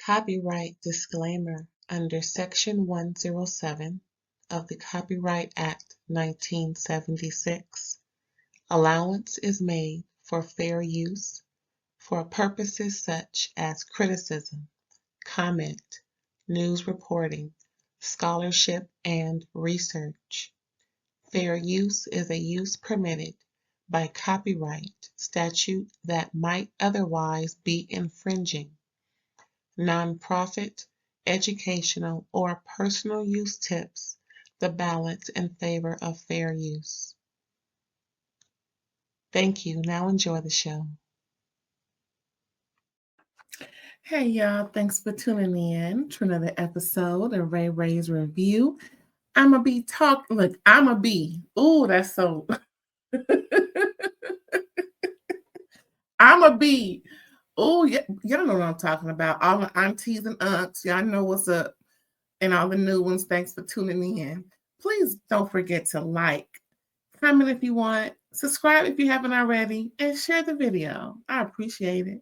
Copyright disclaimer under Section 107 of the Copyright Act 1976. Allowance is made for fair use for purposes such as criticism, comment, news reporting, scholarship, and research. Fair use is a use permitted by copyright statute that might otherwise be infringing. Nonprofit, educational, or personal use tips the balance in favor of fair use. Thank you. Now enjoy the show. Hey y'all, thanks for tuning in to another episode of RAERAEs Review. I'ma be talking, look, I'ma be, ooh, that's so, I'ma be, ooh, y'all know what I'm talking about. All the aunties and aunts, y'all know what's up. And all the new ones, thanks for tuning in. Please don't forget to like, comment if you want, subscribe if you haven't already, and share the video. I appreciate it.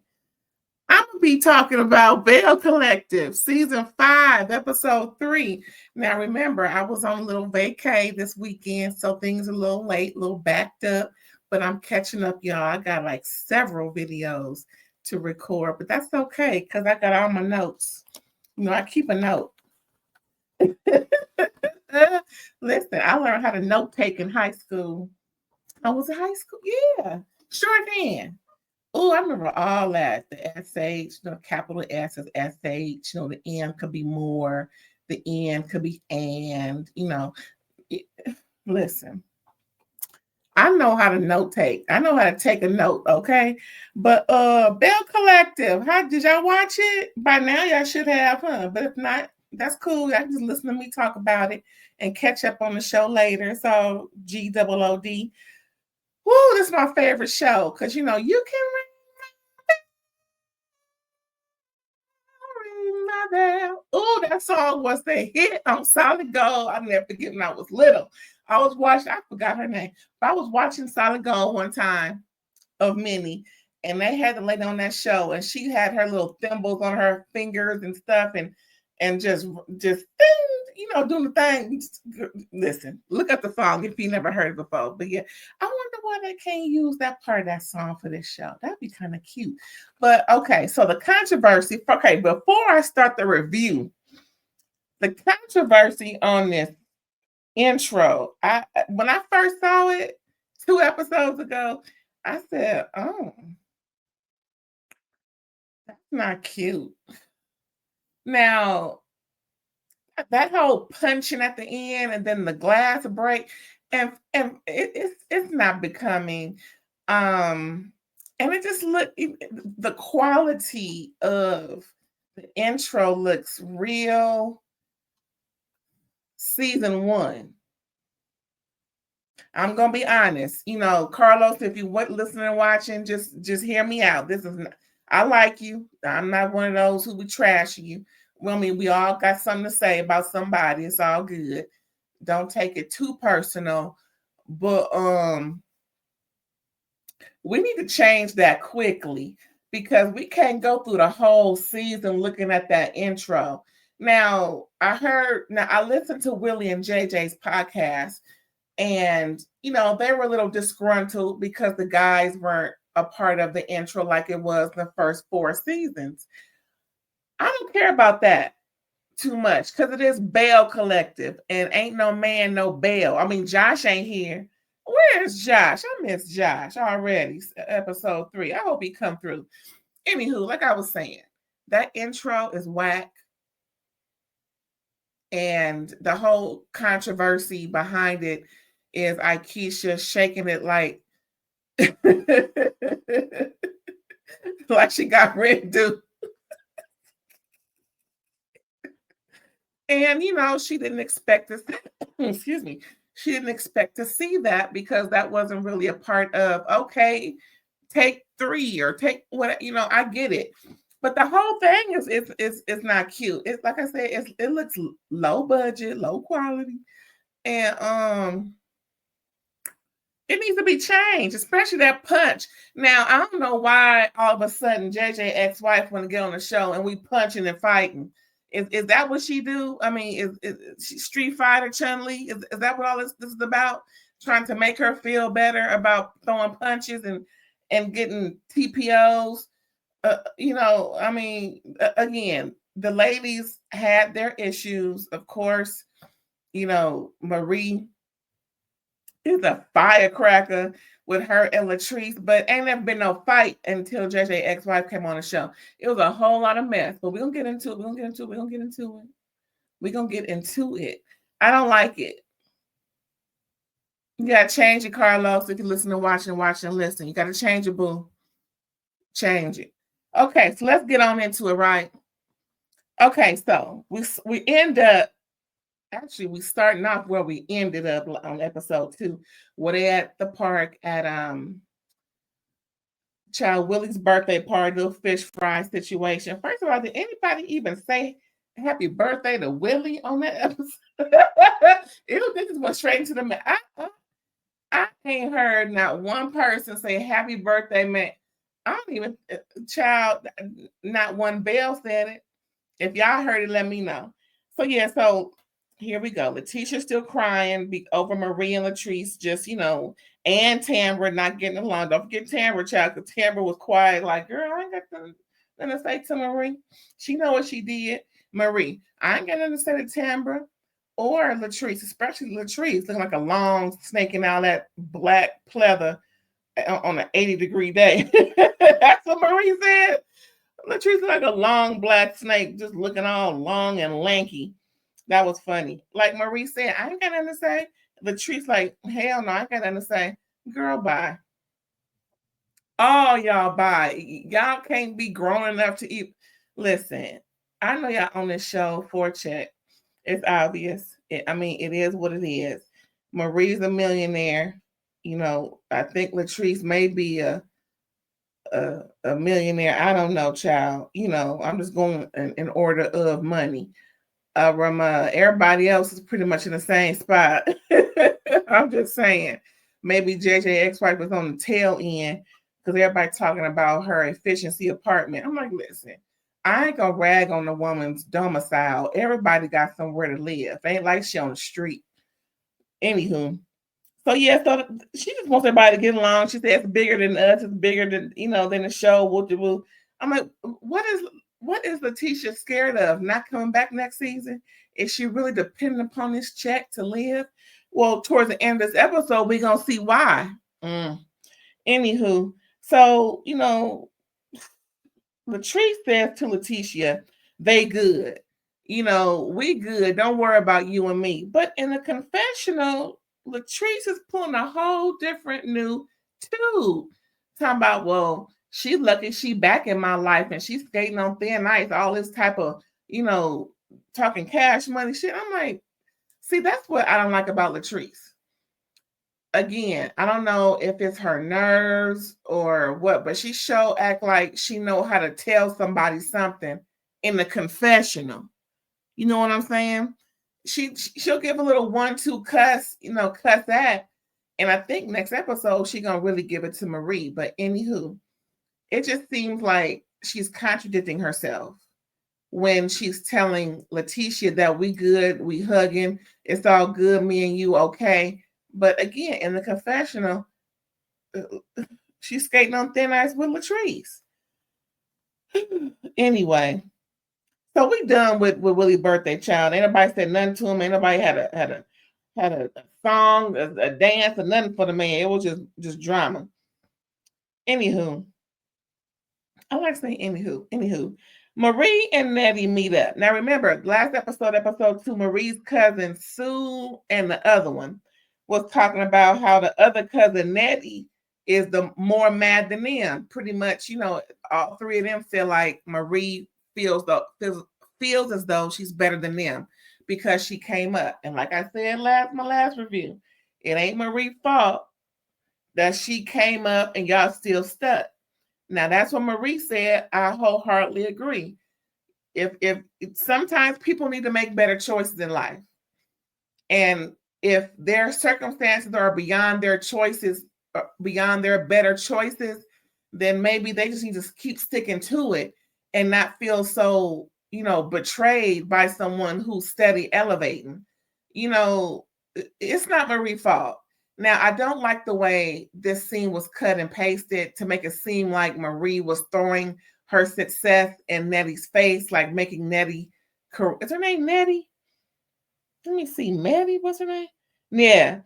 I'm going to be talking about BELLE Collective, Season 5, Episode 3. Now, remember, I was on a little vacay this weekend, so things are a little late, a little backed up, but I'm catching up, y'all. I got like several videos to record, but that's okay because I got all my notes. You know, I keep a note. Listen, I learned how to note take in high school. I was in high school? Yeah, sure can. Oh, I remember all that. The SH, capital S is SH, the N could be more, the N could be and, listen. I know how to note take. I know how to take a note, okay? But BELLE Collective, how did y'all watch it? By now y'all should have, huh? But if not, that's cool. Y'all just listen to me talk about it and catch up on the show later. So GOOD. Woo, this is my favorite show because you can oh, that song was the hit on Solid Gold. I'll never forget when I was little. I forgot her name, but I was watching Solid Gold one time of Minnie, and they had the lady on that show, and she had her little thimbles on her fingers and stuff, and just doing the thing. Listen, look at the song if you never heard it before. But yeah, I wonder why they can't use that part of that song for this show. That'd be kind of cute. But okay, so the controversy. Okay, before I start the review, the controversy on this intro. When I first saw it 2 episodes ago, I said, "Oh, that's not cute." Now, that whole punching at the end and then the glass break, and it's not becoming. And it just the quality of the intro looks real season 1. I'm gonna be honest, Carlos, if you weren't listening and watching, just hear me out. This is I like you. I'm not one of those who be trashing you. Well, I mean, we all got something to say about somebody. It's all good. Don't take it too personal. But we need to change that quickly because we can't go through the whole season looking at that intro. Now, I listened to Willie and JJ's podcast, and they were a little disgruntled because the guys weren't a part of the intro like it was the first 4 seasons. I don't care about that too much because it is BELLE Collective and ain't no man, no Belle. I mean, Josh ain't here. Where's Josh? I miss Josh already. Episode 3. I hope he come through. Anywho, like I was saying, that intro is whack. And the whole controversy behind it is Aikisha shaking it like like she got red do. And she didn't expect to excuse me. She didn't expect to see that because that wasn't really a part of okay, take 3 or take what I get it. But the whole thing is not cute. It's like I said, it looks low budget, low quality. And It needs to be changed, especially that punch. Now, I don't know why all of a sudden JJ ex-wife want to get on the show and we punching and fighting. Is that what she do? I mean, is she Street Fighter Chun-Li? Is that what all this is about? Trying to make her feel better about throwing punches and getting TPOs? I mean, again, the ladies had their issues. Of course, Marie is a firecracker with her and Latrice, but ain't never been no fight until JJ ex-wife came on the show. It was a whole lot of mess, but we're gonna get into it. We're gonna get into it. I don't like it. You gotta change it, Carlos. If you listen to watch and listen, you gotta change it, boo. Change it. Okay, so let's get on into it, right? Okay, so we end up. Actually, we starting off where we ended up on episode 2, where they at the park at Child Willie's birthday party, little fish fry situation. First of all, did anybody even say happy birthday to Willie on that episode? This is went straight into the man. I ain't heard not one person say happy birthday, man. I don't even child, not one Belle said it. If y'all heard it, let me know. So yeah, so here we go. Letitia's still crying over Marie and Latrice, just, and Tambra not getting along. Don't forget Tambra, child, because Tambra was quiet, like, girl, I ain't got nothing to say to Marie. She know what she did. Marie, I ain't got nothing to say to Tambra or Latrice, especially Latrice, looking like a long snake in all that black pleather on an 80-degree day. That's what Marie said. Latrice like a long black snake, just looking all long and lanky. That was funny. Like Marie said, I ain't got nothing to say. Latrice like, hell no, I ain't got nothing to say. Girl, bye. Oh, y'all bye. Y'all can't be grown enough to eat. Listen, I know y'all on this show for a check. It's obvious. It is what it is. Marie's a millionaire. I think Latrice may be a millionaire. I don't know, child. I'm just going in order of money. Everybody else is pretty much in the same spot. I'm just saying, maybe JJ ex-wife was on the tail end because everybody talking about her efficiency apartment. I'm like, listen, I ain't gonna rag on the woman's domicile. Everybody got somewhere to live. Ain't like she on the street. Anywho, so yeah, so she just wants everybody to get along. She said it's bigger than us. It's bigger than than the show. I'm like, what is Letitia scared of? Not coming back next season? Is she really dependent upon this check to live? Well, towards the end of this episode, we're gonna see why. Anywho, so Latrice says to Letitia, they good. We good. Don't worry about you and me. But in the confessional, Latrice is pulling a whole different new tune. Talking about, well, she lucky she back in my life and she's skating on thin ice, all this type of, talking cash money shit. I'm like, see, that's what I don't like about Latrice. Again, I don't know if it's her nerves or what, but she act like she know how to tell somebody something in the confessional. You know what I'm saying? She'll give a little 1-2 cuss, cuss that. And I think next episode she gonna really give it to Marie. But anywho, it just seems like she's contradicting herself when she's telling Letitia that we good, we hugging, it's all good, me and you okay. But again, in the confessional, she's skating on thin ice with Latrice. Anyway, so we done with Willie's birthday, child. Ain't nobody said nothing to him. Ain't nobody had a song, a dance, or nothing for the man. It was just drama. Anywho, I like saying anywho. Marie and Nettie meet up. Now remember, last episode 2, Marie's cousin Sue and the other one was talking about how the other cousin Nettie is the more mad than them. Pretty much, all three of them feel like Marie feels as though she's better than them because she came up. And like I said my last review, it ain't Marie's fault that she came up and y'all still stuck. Now that's what Marie said. I wholeheartedly agree. If sometimes people need to make better choices in life. And if their circumstances are beyond their choices, beyond their better choices, then maybe they just need to keep sticking to it and not feel so, betrayed by someone who's steady elevating. It's not Marie's fault. Now, I don't like the way this scene was cut and pasted to make it seem like Marie was throwing her success in Nettie's face, like making Nettie, is her name Nettie? Let me see, Nettie, what's her name? Yeah,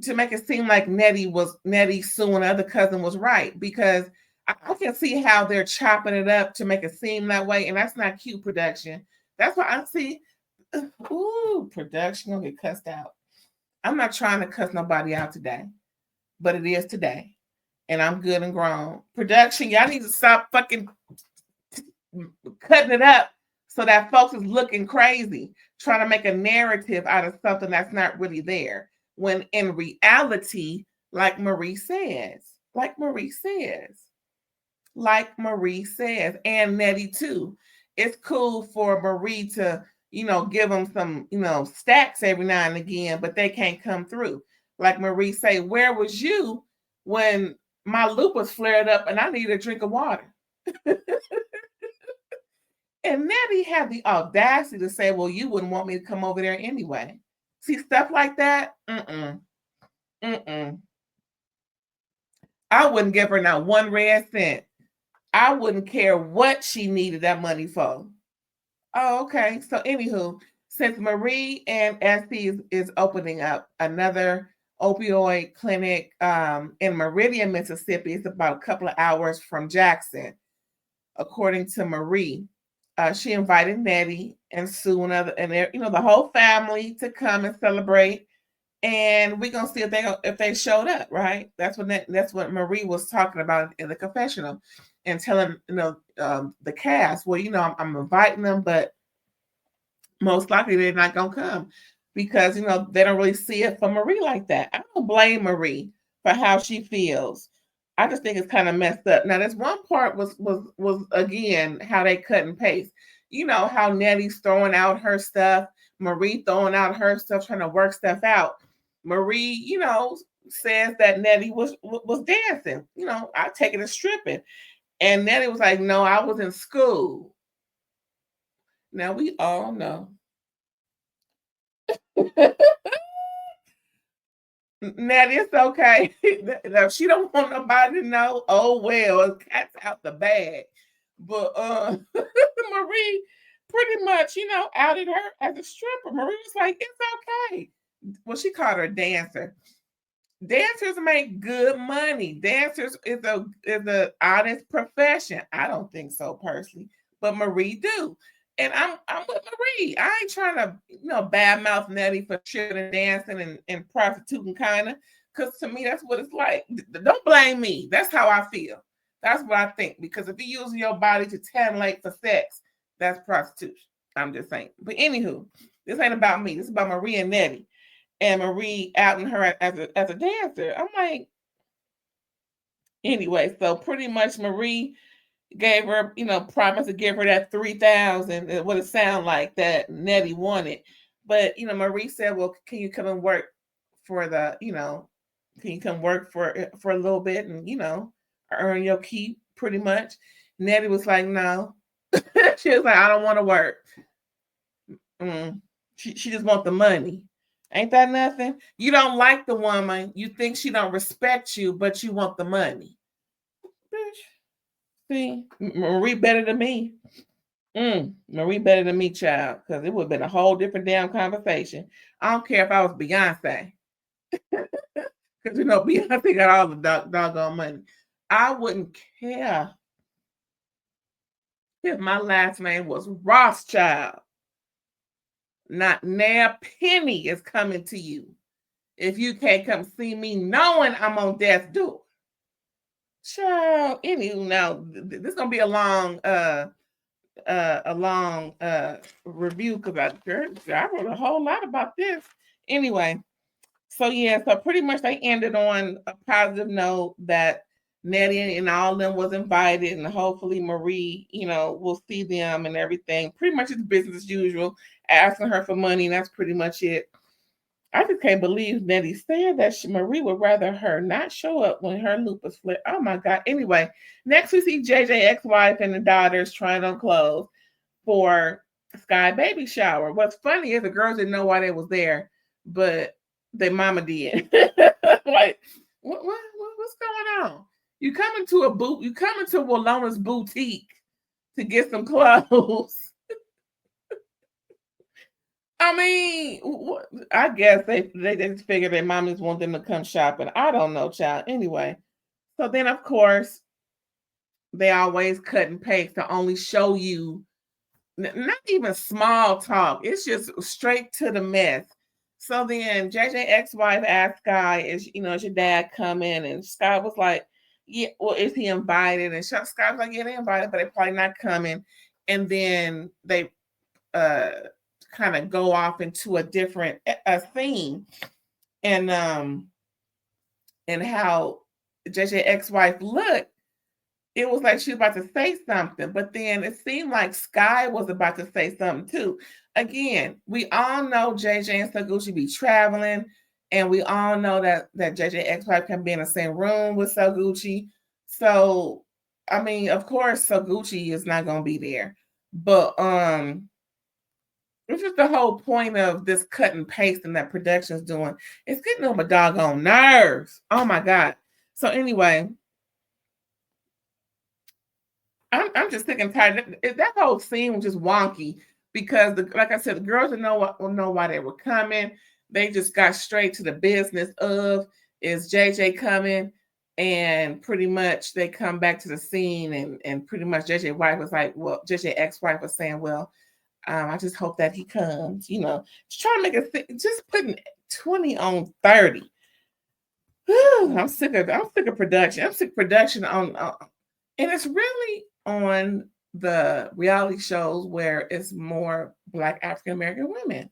to make it seem like Nettie suing the other cousin was right, because I can see how they're chopping it up to make it seem that way, and that's not cute production. That's why I see, production gonna get cussed out. I'm not trying to cuss nobody out today, but it is today, and I'm good and grown. Production, y'all need to stop fucking cutting it up so that folks is looking crazy, trying to make a narrative out of something that's not really there. When in reality, like Marie says, and Nettie too, it's cool for Marie to, give them some, stacks every now and again, but they can't come through. Like Marie say, where was you when my lupus flared up and I needed a drink of water? And Nettie had the audacity to say, well, you wouldn't want me to come over there anyway. See, stuff like that? I wouldn't give her not one red cent. I wouldn't care what she needed that money for. Oh, okay. So, anywho, since Marie and Essie is opening up another opioid clinic in Meridian, Mississippi, it's about a couple of hours from Jackson, according to Marie. She invited Nettie and Sue and the whole family to come and celebrate. And we're gonna see if they showed up, right? That's what Marie was talking about in the confessional, and telling the cast, well, I'm inviting them, but most likely they're not gonna come because they don't really see it from Marie like that. I don't blame Marie for how she feels. I just think it's kind of messed up. Now, this one part was again how they cut and paste. How Nettie's throwing out her stuff, Marie throwing out her stuff, trying to work stuff out. Marie, says that Nettie was dancing. I take it as stripping, and Nettie was like, "No, I was in school." Now we all know. Nettie, it's okay. If she don't want nobody to know, oh well, cat's out the bag. But Marie pretty much, outed her as a stripper. Marie was like, it's okay. Well, she called her a dancer. Dancers make good money. Dancers is a honest profession. I don't think so personally, but Marie do. And I'm with Marie. I ain't trying to, badmouth Nettie for shooting and dancing and prostituting kind of. Because to me, that's what it's like. Don't blame me. That's how I feel. That's what I think. Because if you're using your body to tantallate for sex, that's prostitution. I'm just saying. But anywho, this ain't about me. This is about Marie and Nettie. And Marie outing her as a dancer. I'm like, anyway, so pretty much Marie gave her, promised to give her that $3,000, what it sounded like that Nettie wanted. But, Marie said, well, can you come and work for can you come work for a little bit and, earn your keep pretty much? Nettie was like, no. She was like, I don't want to work. She just want the money. Ain't that nothing? You don't like the woman. You think she don't respect you, but you want the money. See, Marie better than me. Marie better than me, child, because it would have been a whole different damn conversation. I don't care if I was Beyonce. Because, Beyonce got all the doggone money. I wouldn't care if my last name was Rothschild. Not now penny is coming to you if you can't come see me knowing I'm on death's door. Child, anywho, now this is gonna be a long review because I wrote a whole lot about this. Anyway, so pretty much they ended on a positive note that Nettie and all of them was invited, and hopefully Marie, will see them and everything. Pretty much it's business as usual, asking her for money, and that's pretty much it. I just can't believe Nettie said that Marie would rather her not show up when her lupus flare. Oh my God. Anyway, next we see JJ ex-wife and the daughters trying on clothes for Sky baby shower. What's funny is the girls didn't know why they was there, but their mama did. Like, what's going on? You come into Walona's boutique to get some clothes. I mean, I guess they just figured their mommies want them to come shopping. I don't know, child. Anyway, so then of course they always cut and paste to only show you not even small talk. It's just straight to the mess. So then JJ ex-wife asked Sky, is your dad coming? And Sky was like, yeah, well, is he invited? And Sky was like, yeah, they invited, but they're probably not coming. And then they kind of go off into a different theme. And how JJ ex-wife looked, it was like she was about to say something, but then it seemed like Sky was about to say something too. Again, we all know JJ and Saguchi be traveling, and we all know that JJ ex-wife can be in the same room with Saguchi. So, I mean, of course, Saguchi is not gonna be there, but it's just the whole point of this cut and pasting that production's doing. It's getting on my doggone nerves. Oh my God. So anyway, I'm just sick and tired. That whole scene was just wonky because, like I said, the girls didn't know why they were coming. They just got straight to the business of, is JJ coming? And pretty much they come back to the scene, and pretty much JJ wife was like, well, JJ ex-wife was saying, well, I just hope that he comes. Just trying to make it, just putting 20 on 30. Whew, I'm sick of production. I'm sick of production on and it's really on the reality shows where it's more Black African American women.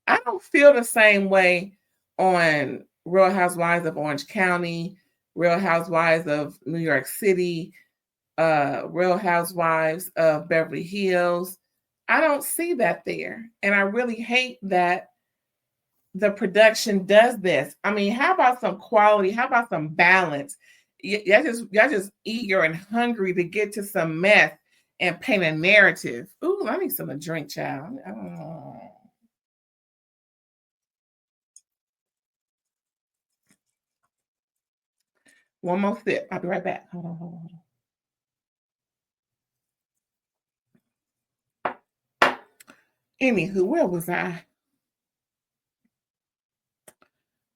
I don't feel the same way on Real Housewives of Orange County, Real Housewives of New York City, Real Housewives of Beverly Hills. I don't see that there. And I really hate that the production does this. I mean, how about some quality? How about some balance? Y'all just eager and hungry to get to some mess and paint a narrative. Ooh, I need some to drink, child. Oh. One more sip. I'll be right back. Hold on. Anywho, where was I?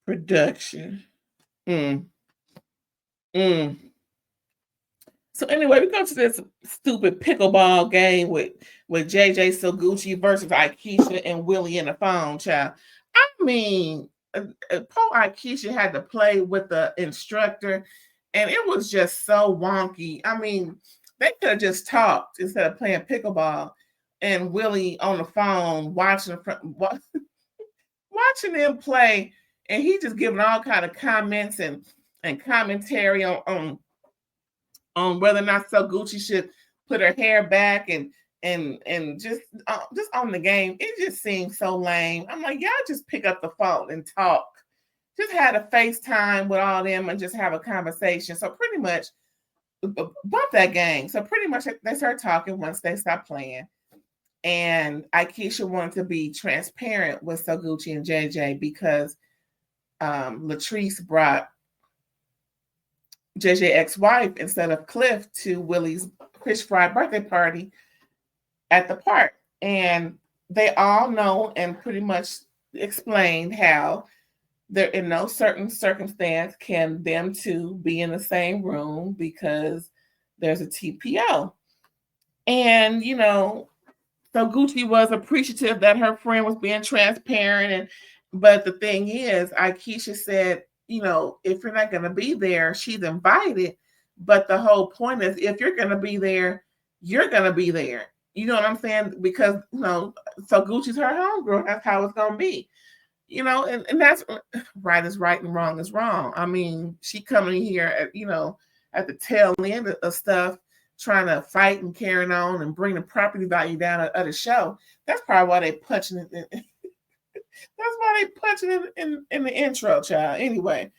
Production. So anyway, we go to this stupid pickleball game with JJ Saguchi versus Aikisha and Willie in the phone, child. I mean, poor Aikisha had to play with the instructor, and it was just so wonky. I mean, they could have just talked instead of playing pickleball, and Willie on the phone watching them play, and he just giving all kind of comments and commentary on whether or not Saguchi should put her hair back and just on the game. It just seems so lame. I'm like, y'all just pick up the phone and talk. Just had a FaceTime with all them and just have a conversation. So pretty much bump that game. So pretty much they start talking once they stop playing. And Aikisha wanted to be transparent with Saguchi and JJ because Latrice brought JJ ex-wife instead of Cliff to Willie's fish fry birthday party at the park. And they all know and pretty much explained how there in no certain circumstance can them two be in the same room because there's a TPO. And Saguchi was appreciative that her friend was being transparent, but the thing is, Aikisha said, if you're not going to be there, she's invited. But the whole point is, if you're going to be there, you're going to be there. You know what I'm saying? Because, Saguchi's her homegirl. That's how it's going to be. And that's right is right and wrong is wrong. I mean, she coming here at the tail end of stuff, trying to fight and carrying on and bring the property value down of the show. That's probably why they punching it. That's why they punching it in the intro, child. Anyway,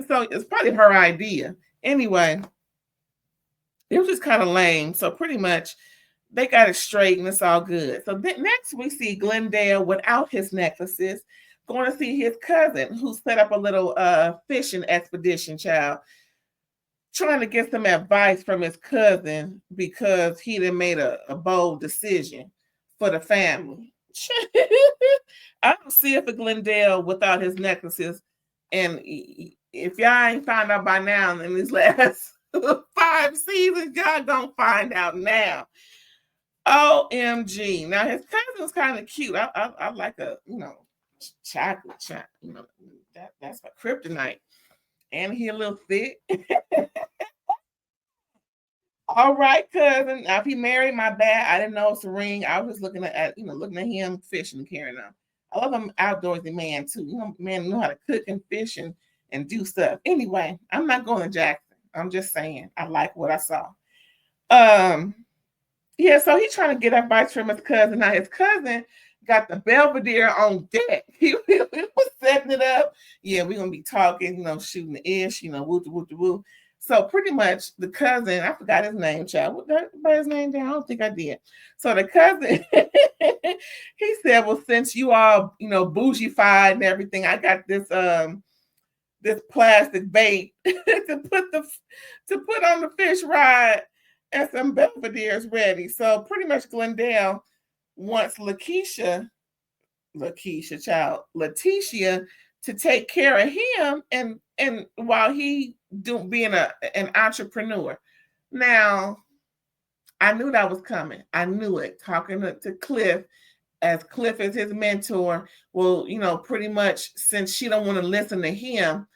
so it's probably her idea. Anyway, it was just kind of lame. So pretty much they got it straight and it's all good. So then next we see Glendale without his necklaces going to see his cousin who set up a little fishing expedition, child, trying to get some advice from his cousin because he done made a bold decision for the family. I don't see it for Glendale without his necklaces. And if y'all ain't found out by now in these last 5 seasons, y'all gonna find out now. OMG. Now his cousin's kind of cute. I like a, chocolate, that's my kryptonite. And he a little thick. All right, cousin. Now, if he married, my bad. I didn't know it's a ring. I was just looking at him fishing and carrying on. I love him outdoorsy man too. Man know how to cook and fish and do stuff. Anyway, I'm not going to Jackson. I'm just saying I like what I saw. Yeah, so he's trying to get advice from his cousin. Now his cousin got the Belvedere on deck. He was setting it up. Yeah, we're gonna be talking, shooting the ish, woo. So pretty much the cousin, I forgot his name, child. Did I write his name down? I don't think I did. So the cousin, he said, well, since you all, bougie-fied and everything, I got this this plastic bait to put on the fish rod and some Belvedere's ready. So pretty much Glendale wants Letitia to take care of him and while he being an entrepreneur. Now, I knew that was coming. I knew it. Talking to Cliff, as Cliff is his mentor. Well, pretty much since she don't want to listen to him,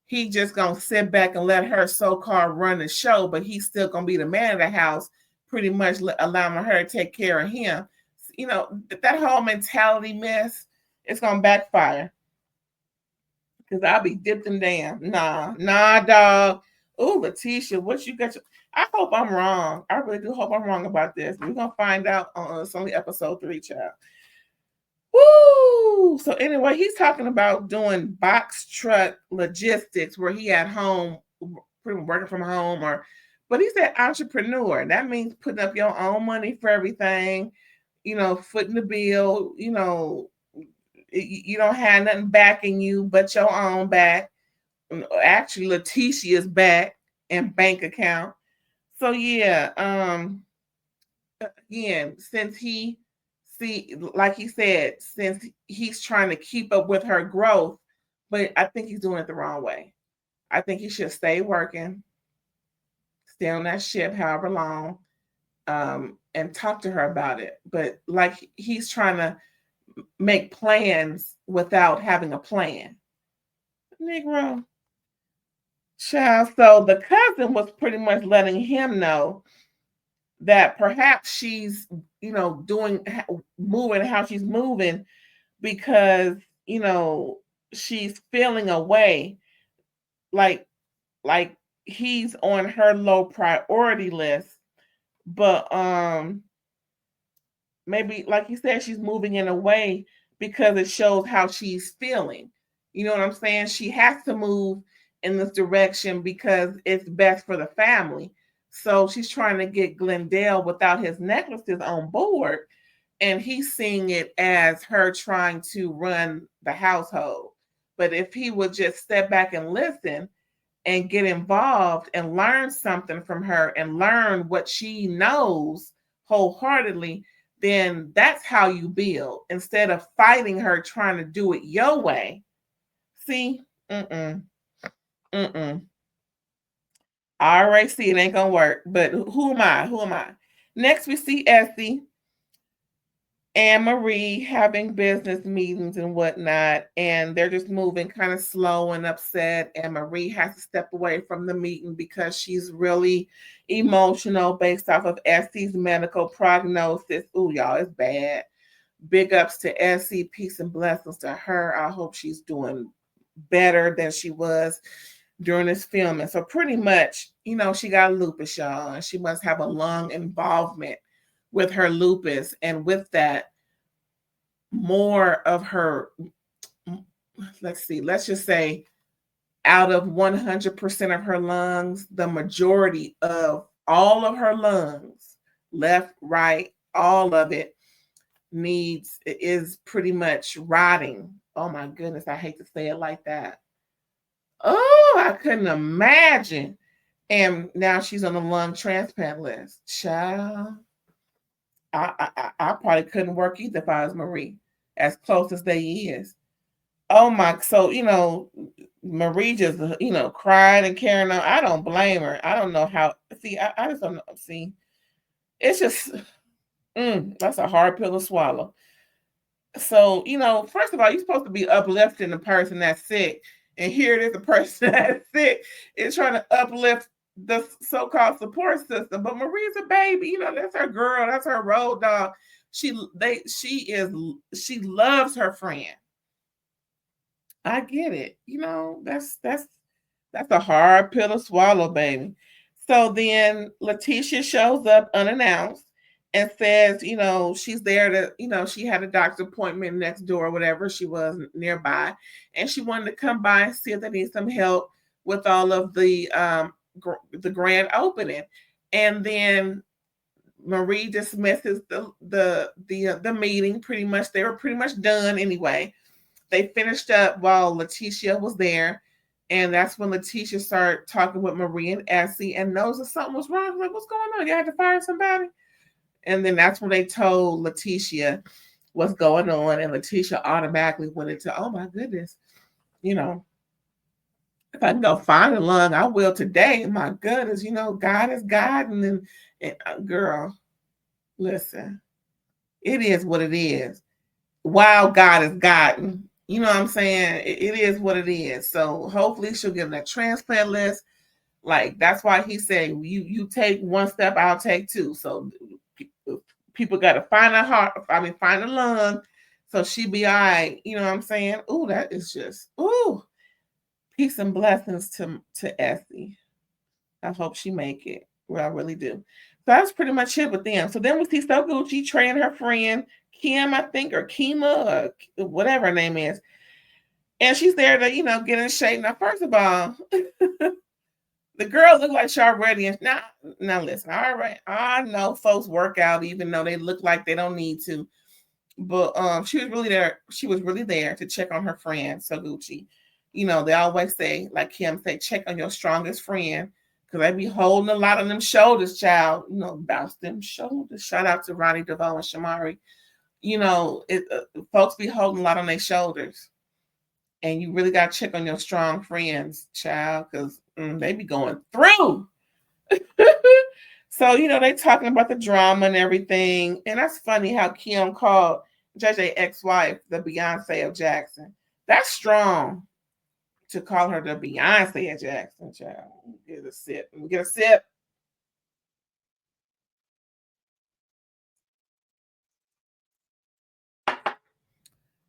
he just gonna sit back and let her so-called run the show, but he's still gonna be the man of the house, pretty much allowing her to take care of him. That whole mentality mess, it's gonna backfire. Because I'll be dipped and damn. Nah, dog. Oh, Letitia, what you got? I hope I'm wrong. I really do hope I'm wrong about this. We're gonna find out on it's only episode 3, child. Woo! So anyway, he's talking about doing box truck logistics where he at home, working from home, but he said entrepreneur. That means putting up your own money for everything, footing the bill, you don't have nothing backing you but your own back. Actually, Letitia's back and bank account. So yeah, again, like he said, since he's trying to keep up with her growth, but I think he's doing it the wrong way. I think he should stay working, stay on that ship however long, and talk to her about it. But like he's trying to make plans without having a plan. Negro. Child. So the cousin was pretty much letting him know that perhaps she's, moving how she's moving because, she's feeling away like he's on her low priority list. But maybe, like you said, she's moving in a way because it shows how she's feeling. You know what I'm saying? She has to move in this direction because it's best for the family. So she's trying to get Glendale without his necklaces on board. And he's seeing it as her trying to run the household. But if he would just step back and listen and get involved and learn something from her and learn what she knows wholeheartedly, then that's how you build instead of fighting her trying to do it your way. See? I already see it ain't gonna work. But who am I? Next we see Essie and Marie having business meetings and whatnot, and they're just moving kind of slow and upset. And Marie has to step away from the meeting because she's really emotional based off of Essie's medical prognosis. Ooh, y'all, it's bad. Big ups to Essie. Peace and blessings to her. I hope she's doing better than she was during this filming. So pretty much, she got lupus, y'all, and she must have a lung involvement with her lupus. And with that, more of her, let's just say out of 100% of her lungs, the majority of all of her lungs, left, right, all of it is pretty much rotting. Oh my goodness, I hate to say it like that. Oh, I couldn't imagine. And now she's on the lung transplant list. Child, I probably couldn't work either if I was Marie, as close as they is. Oh my, so Marie just cried and carrying on. I don't blame her. I don't know how. See, I just don't know. See, it's just that's a hard pill to swallow. So first of all, you're supposed to be uplifting the person that's sick, and here it is, the person that's sick is trying to uplift the so-called support system. But Marie's a baby. That's her girl. That's her road dog. She loves her friend. I get it. That's a hard pill to swallow, baby. So then Letitia shows up unannounced and says, she's there to, she had a doctor's appointment next door, whatever she was nearby, and she wanted to come by and see if they need some help with all of the grand opening. And then Marie dismisses the meeting. Pretty much, they were pretty much done anyway. They finished up while Letitia was there. And that's when Letitia started talking with Marie and Essie and knows that something was wrong. Like, what's going on? You had to fire somebody? And then that's when they told Letitia what's going on. And Letitia automatically went into, oh my goodness, if I can go find a lung, I will today. My goodness, God is God. And girl, listen, it is what it is. While God is God. You know what I'm saying? It is what it is. So hopefully she'll get on that transplant list. Like, that's why he said, you take one step, I'll take two. So people got to find a heart. Find a lung. So she be all right. You know what I'm saying? Ooh, that is just, ooh, peace and blessings to Essie. I hope she make it. Well, I really do. So that's pretty much it with them. So then we see So Gucci training her friend Kim, I think, or Kima, or whatever her name is. And she's there to, get in shape. Now, first of all, the girl looked like she already. Now listen, I know folks work out even though they look like they don't need to. But she was really there. She was really there to check on her friend, So Gucci. They always say, like Kim say, check on your strongest friend. Because they be holding a lot of them shoulders, child. Bounce them shoulders. Shout out to Ronnie DeVoe and Shamari. Folks be holding a lot on their shoulders, and you really got to check on your strong friends, child, because they be going through. So they talking about the drama and everything, and that's funny how Kim called JJ ex-wife the Beyonce of Jackson. That's strong to call her the Beyonce of Jackson, child. Get a sip. Get a sip.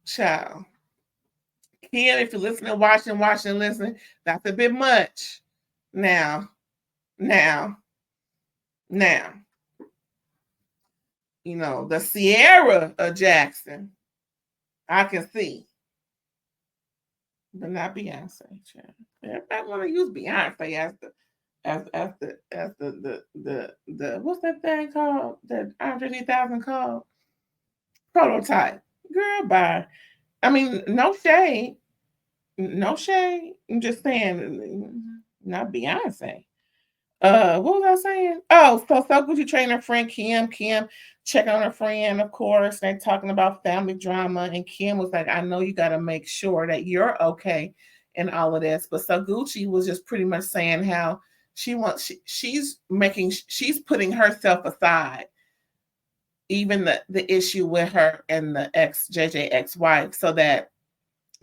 Child. Kim, if you're listening, watching, listening, that's a bit much. Now, the Sierra of Jackson, I can see, but not Beyonce. Everybody want to use Beyonce as the what's that thing called? That Andre 3000 called prototype. Girl, bye. No shade. No shade. I'm just saying, not Beyonce. What was I saying? Oh, so Gucci trained her friend Kim. Kim checking on her friend, of course. They're talking about family drama, and Kim was like, "I know you got to make sure that you're okay in all of this." But So Gucci was just pretty much saying how she's putting herself aside, even the issue with her and the JJ ex-wife, so that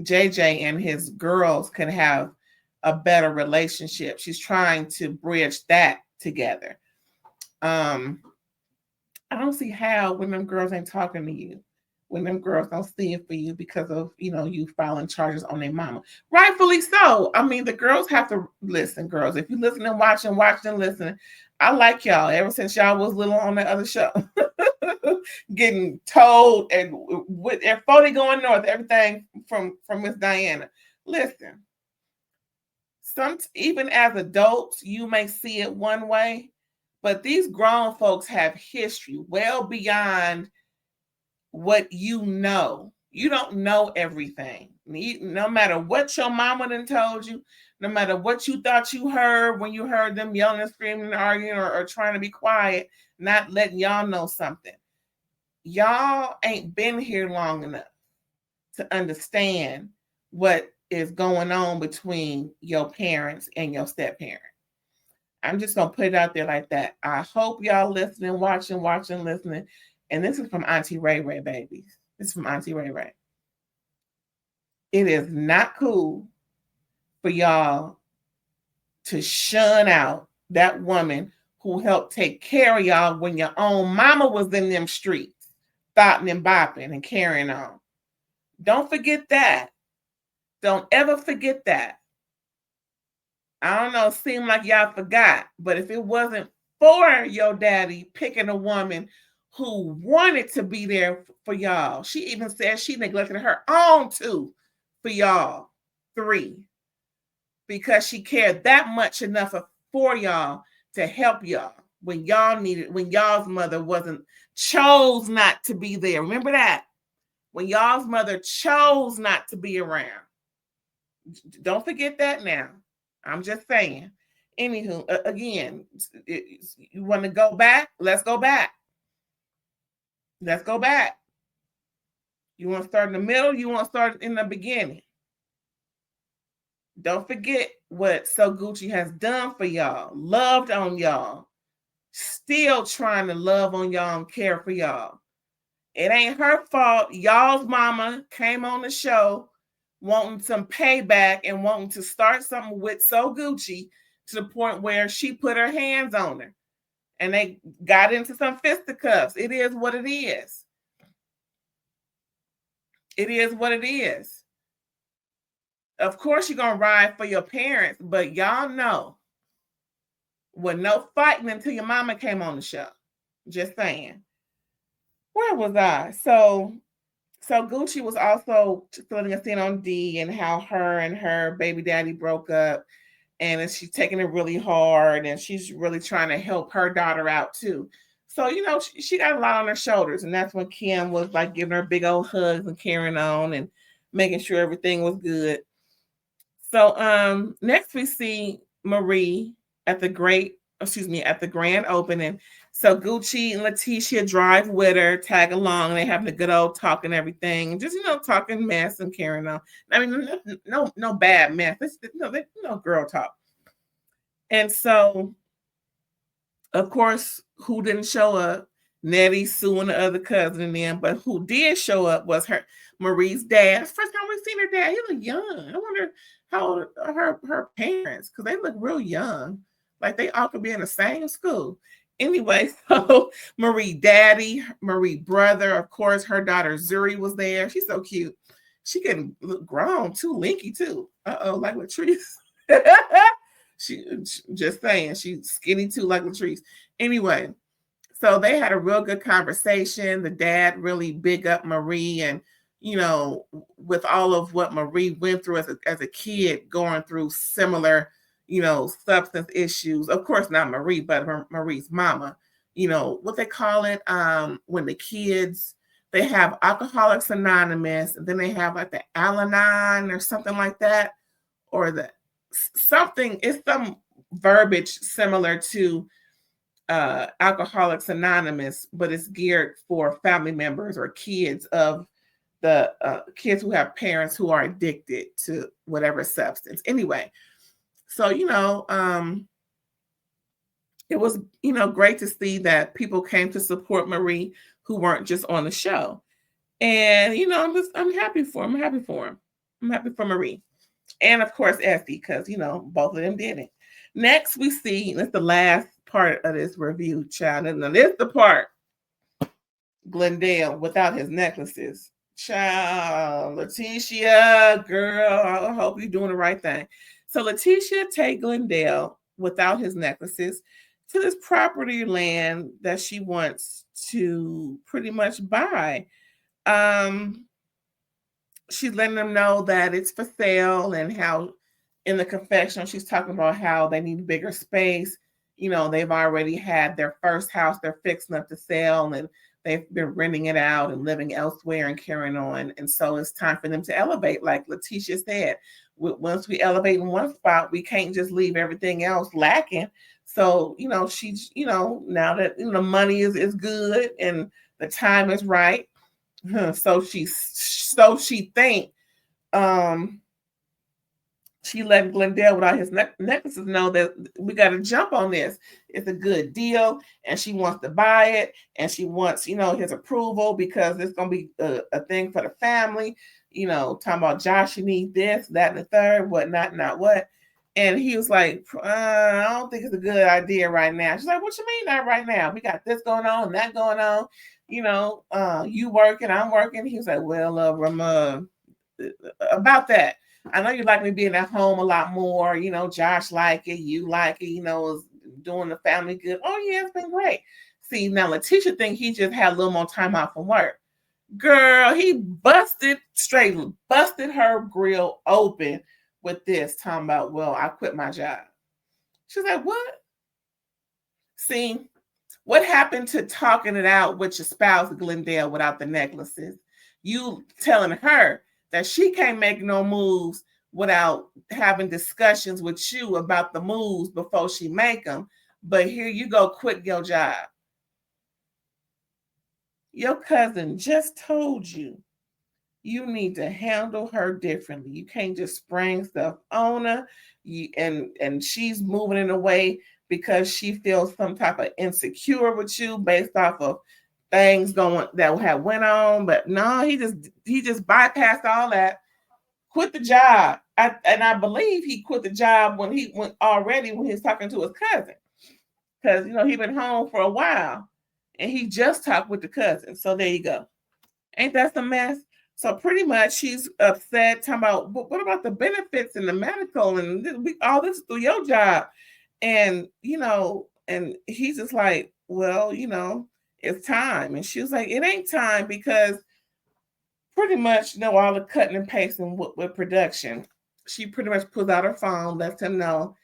JJ and his girls can have a better relationship. She's trying to bridge that together. I don't see how when them girls ain't talking to you, when them girls don't see it for you because of you filing charges on their mama. Rightfully so. The girls have to listen. Girls, if you listen and watch and listen, I like y'all ever since y'all was little on the other show. getting told, and with their 40 going north, everything from Miss Diana. Listen, even as adults, you may see it one way, but these grown folks have history well beyond what you know. You don't know everything. No matter what your mama done told you, no matter what you thought you heard when you heard them yelling and screaming and arguing, or trying to be quiet, not letting y'all know something. Y'all ain't been here long enough to understand what is going on between your parents and your step parent. I'm just going to put it out there like that. I hope y'all listening, watching, listening. And this is from Auntie RAERAE, babies. This is from Auntie RAERAE. It is not cool for y'all to shun out that woman who helped take care of y'all when your own mama was in them streets, bopping and bopping and carrying on. Don't forget that. Don't ever forget that. I don't know, it seemed like y'all forgot, but if it wasn't for your daddy picking a woman who wanted to be there for y'all, she even said she neglected her own two for y'all, 3, because she cared that much enough for y'all to help y'all when y'all needed, when y'all's mother chose not to be there. Remember that? When y'all's mother chose not to be around. Don't forget that now. I'm just saying. Anywho, again, you want to go back? Let's go back. Let's go back. You want to start in the middle? You want to start in the beginning? Don't forget what So Gucci has done for y'all, loved on y'all, still trying to love on y'all and care for y'all. It ain't her fault. Y'all's mama came on the show wanting some payback and wanting to start something with So Gucci to the point where she put her hands on her and they got into some fisticuffs. It is what it is. It is what it is. Of course, you're going to ride for your parents, but y'all know, with no fighting until your mama came on the show. Just saying. Where was I? So Gucci was also filling us in on D and how her and her baby daddy broke up, and she's taking it really hard, and she's really trying to help her daughter out too. So, she got a lot on her shoulders, and that's when Kim was like giving her big old hugs and carrying on and making sure everything was good. So next we see Marie at the grand opening. So Gucci and Letitia drive with her, tag along. They having a good old talk and everything. Just, talking mess and carrying on. I mean, no bad mess. It's, girl talk. And so, of course, who didn't show up? Nettie, Sue, and the other cousin and them. But who did show up was Marie's dad. It's the first time we've seen her dad. He looked young. I wonder how old are her parents, because they look real young. Like they all could be in the same school. Anyway, so Marie daddy, Marie brother, of course, her daughter Zuri was there. She's so cute. She can look grown too, Linky too. Like Latrice. She just saying, she's skinny too, like Latrice. Anyway, so they had a real good conversation. The dad really big up Marie, and with all of what Marie went through as a kid, going through similar substance issues. Of course, not Marie, but Marie's mama. What they call it, when the kids, they have Alcoholics Anonymous, and then they have like the Al-Anon or something like that, or it's some verbiage similar to Alcoholics Anonymous, but it's geared for family members or kids of the kids who have parents who are addicted to whatever substance. Anyway, so, it was, great to see that people came to support Marie who weren't just on the show. And, I'm happy for him. I'm happy for him. I'm happy for Marie. And of course, Esty, because, both of them did it. Next, we see, that's the last part of this review, child. And this is the part, Glendale without his necklaces. Child, Letitia, girl, I hope you're doing the right thing. So Letitia take Glendale without his necklaces to this property land that she wants to pretty much buy. She's letting them know that it's for sale, and how in the confessional she's talking about how they need bigger space. They've already had their first house they're fixing up to sell, and they've been renting it out and living elsewhere and carrying on. And so it's time for them to elevate, like Letitia said. Once we elevate in one spot, we can't just leave everything else lacking. So, she's, now that money is good and the time is right. So she think she let Glendale without his necklaces know that we got to jump on this. It's a good deal, and she wants to buy it, and she wants his approval because it's gonna be a thing for the family. Talking about Josh, you need this, that, and the third, whatnot, not what. And he was like, I don't think it's a good idea right now. She's like, what you mean not right now? We got this going on, that going on. You working, I'm working. He was like, well, about that. I know you like me being at home a lot more. Josh like it, you like it, is doing the family good. Oh, yeah, it's been great. See, now Letitia think he just had a little more time off from work. Girl, he busted her grill open with this, talking about, well, I quit my job. She's like, what? See, what happened to talking it out with your spouse, Glendale, without the necklaces? You telling her that she can't make no moves without having discussions with you about the moves before she make them. But here you go, quit your job. Your cousin just told you need to handle her differently. You can't just spring stuff on her. And she's moving in a way because she feels some type of insecure with you based off of things going that have went on. But no, he just bypassed all that. Quit the job. I believe he quit the job when he was talking to his cousin, because he been home for a while, and he just talked with the cousin. So there you go. Ain't that some mess? So pretty much she's upset, talking about, what about the benefits and the medical and all this through your job? And and he's just like, well, it's time. And she was like, it ain't time, because pretty much all the cutting and pasting with production. She pretty much pulls out her phone, lets him know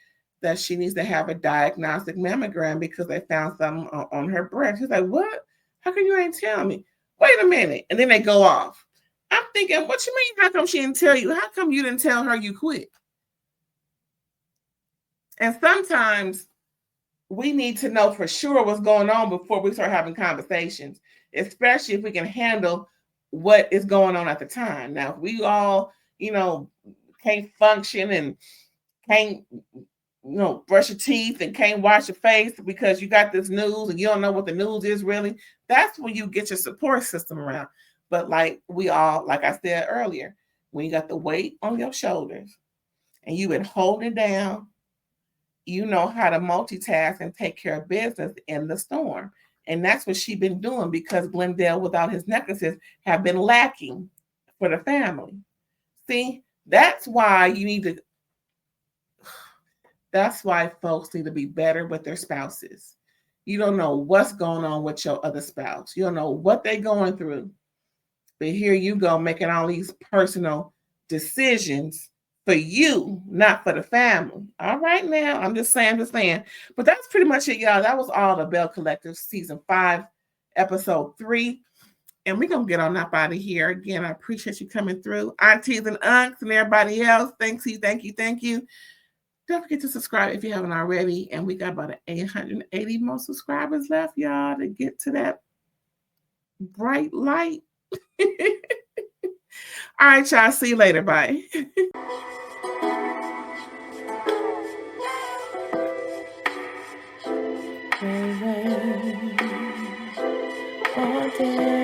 that she needs to have a diagnostic mammogram because they found something on her breast. He's like, what? How come you ain't tell me? Wait a minute. And then they go off. I'm thinking, what you mean? How come she didn't tell you? How come you didn't tell her you quit? And sometimes we need to know for sure what's going on before we start having conversations, especially if we can handle what is going on at the time. Now, if we all, can't function and can't, brush your teeth and can't wash your face because you got this news and you don't know what the news is really, that's when you get your support system around. But like I said earlier, when you got the weight on your shoulders and you've been holding it down, you know how to multitask and take care of business in the storm. And that's what she's been doing, because Glendale, without his necklaces, have been lacking for the family. See, that's why folks need to be better with their spouses. You don't know what's going on with your other spouse. You don't know what they're going through. But here you go, making all these personal decisions for you, not for the family. All right, now, I'm just saying. But that's pretty much it, y'all. That was all the Belle Collective Season 5, Episode 3. And we're going to get on up out of here. Again, I appreciate you coming through. Aunties and unks and everybody else, thank you. Don't forget to subscribe if you haven't already. And we got about 880 more subscribers left, y'all, to get to that bright light. All right, y'all. See you later. Bye. All day.